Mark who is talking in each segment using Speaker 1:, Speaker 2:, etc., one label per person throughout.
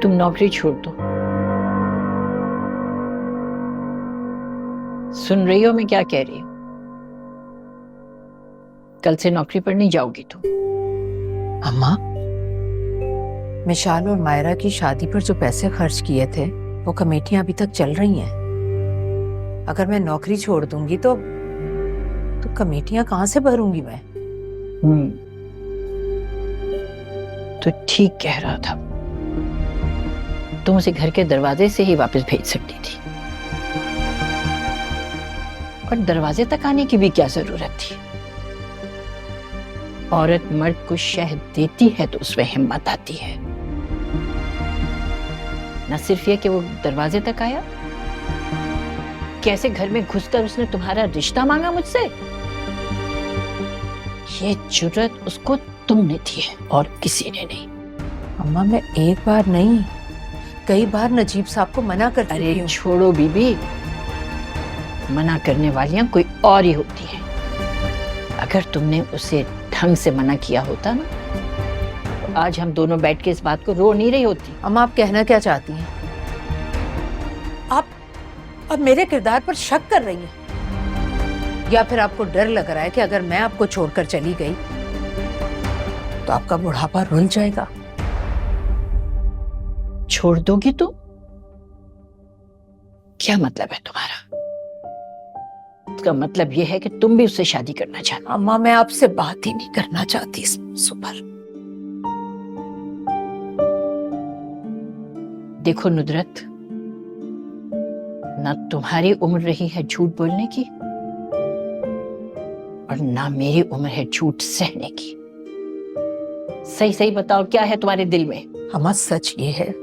Speaker 1: तुम नौकरी छोड़ दो। सुन रही हो मैं क्या कह रही हूँ? कल से नौकरी पर नहीं जाओगी तुम।
Speaker 2: अम्मा, मिशाल और मायरा की शादी पर जो पैसे खर्च किए थे वो कमेटियां अभी तक चल रही हैं। अगर मैं नौकरी छोड़ दूंगी तो कमेटियां कहां से भरूंगी मैं?
Speaker 1: तो ठीक कह रहा था, तुम उसे घर के दरवाजे से ही वापस भेज सकती थी, और दरवाजे तक आने की भी क्या जरूरत थी? औरत मर्द को शह देती है तो उसमें हिम्मत आती है। न सिर्फ ये कि वो दरवाजे तक आया, कैसे घर में घुसकर उसने तुम्हारा रिश्ता मांगा मुझसे। ये जुर्रत उसको तुमने दी है और किसी ने नहीं।
Speaker 2: अम्मा, मैं एक बार नहीं कई बार नजीब साहब को मना कर चुकी हूं।
Speaker 1: अरे छोड़ो बीबी, मना करने वालियां कोई और ही होती है। अगर तुमने उसे ढंग से मना किया होता ना, तो आज हम दोनों बैठ के इस बात को रो नहीं रही होती।
Speaker 2: अम्मा, आप कहना क्या चाहती हैं? आप अब मेरे किरदार पर शक कर रही हैं, या फिर आपको डर लग रहा है कि अगर मैं आपको छोड़कर चली गई तो आपका बुढ़ापा रुल जाएगा?
Speaker 1: छोड़ दोगी तुम? क्या मतलब है तुम्हारा? इसका मतलब यह है कि तुम भी उससे शादी करना चाहती?
Speaker 2: अम्मा, मैं आपसे बात ही नहीं करना चाहती इस मौजूद पर।
Speaker 1: देखो नुदरत, ना तुम्हारी उम्र रही है झूठ बोलने की, और ना मेरी उम्र है झूठ सहने की। सही सही बताओ, क्या है तुम्हारे दिल में?
Speaker 2: अम्मा, सच ये है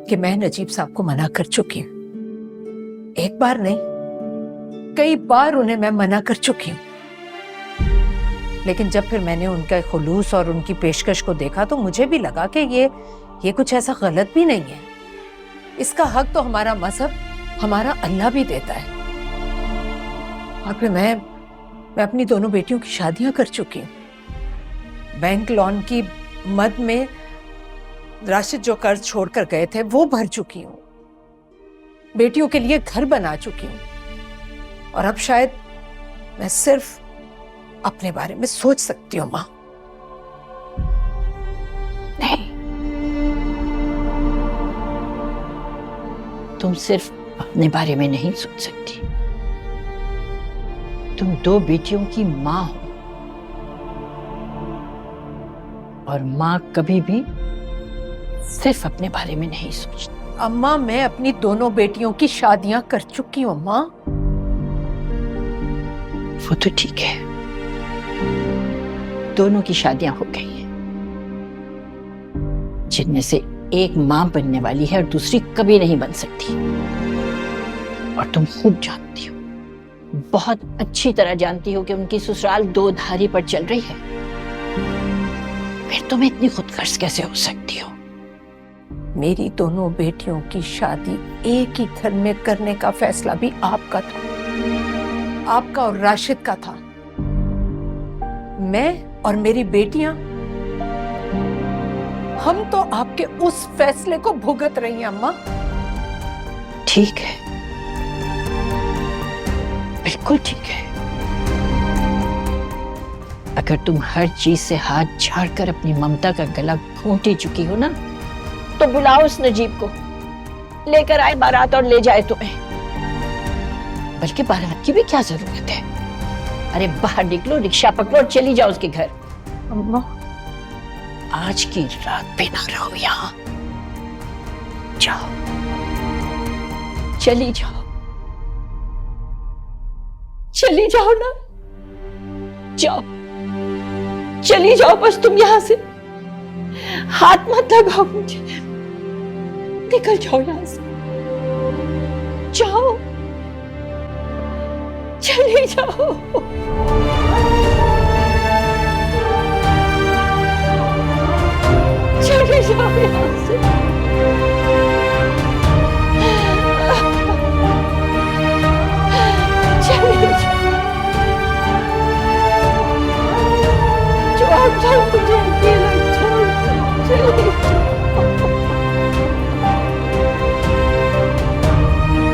Speaker 2: कि मैं नजीब साहब को मना कर चुकी हूँ। एक बार नहीं, कई बार उन्हें मैं मना कर चुकी हूँ। लेकिन जब फिर मैंने उनका खुलूस और उनकी पेशकश को देखा तो मुझे भी लगा कि ये कुछ ऐसा गलत भी नहीं है। इसका हक तो हमारा मजहब, हमारा अल्लाह भी देता है। और फिर मैं अपनी दोनों बेटियों की शादियां कर चुकी हूँ। बैंक लोन की मद में राशिद जो कर्ज छोड़कर गए थे वो भर चुकी हूँ। बेटियों के लिए घर बना चुकी हूँ, और अब शायद मैं सिर्फ अपने बारे में सोच सकती हूँ। माँ,
Speaker 1: नहीं, तुम सिर्फ अपने बारे में नहीं सोच सकती, तुम दो बेटियों की माँ हो, और माँ कभी भी सिर्फ अपने बारे में नहीं सोचती।
Speaker 2: अम्मा, मैं अपनी दोनों बेटियों की शादियां कर चुकी हूँ। माँ,
Speaker 1: वो तो ठीक है, दोनों की शादियां हो गई हैं, जिनमें से एक मां बनने वाली है और दूसरी कभी नहीं बन सकती। और तुम खूब जानती हो, बहुत अच्छी तरह जानती हो कि उनकी ससुराल दो धारी पर चल रही है। फिर तुम इतनी खुदगर्ज कैसे हो सकती हो?
Speaker 2: मेरी दोनों बेटियों की शादी एक ही घर में करने का फैसला भी आपका था, आपका और राशिद का था। मैं और मेरी बेटियां, हम तो आपके उस फैसले को भुगत रही हैं। अम्मा,
Speaker 1: ठीक है, बिल्कुल ठीक है। अगर तुम हर चीज से हाथ झाड़कर अपनी ममता का गला घोंट ही चुकी हो ना, तो बुलाओ उस नजीब को, लेकर आए बारात और ले जाए तुम्हें। बल्कि बारात की भी क्या जरूरत है? अरे बाहर निकलो, रिक्शा पकड़ो और चली जाओ उसके घर।
Speaker 2: अम्मा,
Speaker 1: आज की रात पे ना रहो यहाँ, जाओ, चली जाओ, चली जाओ ना, जाओ, चली जाओ बस। तुम यहां से हाथ मत लगाओ मुझे, निकल जाओ यहां से, जाओ, चली जाओ। चली जाओ यहां से, चली जाओ, जो आप मुझे अकेला छोड़ दो, चली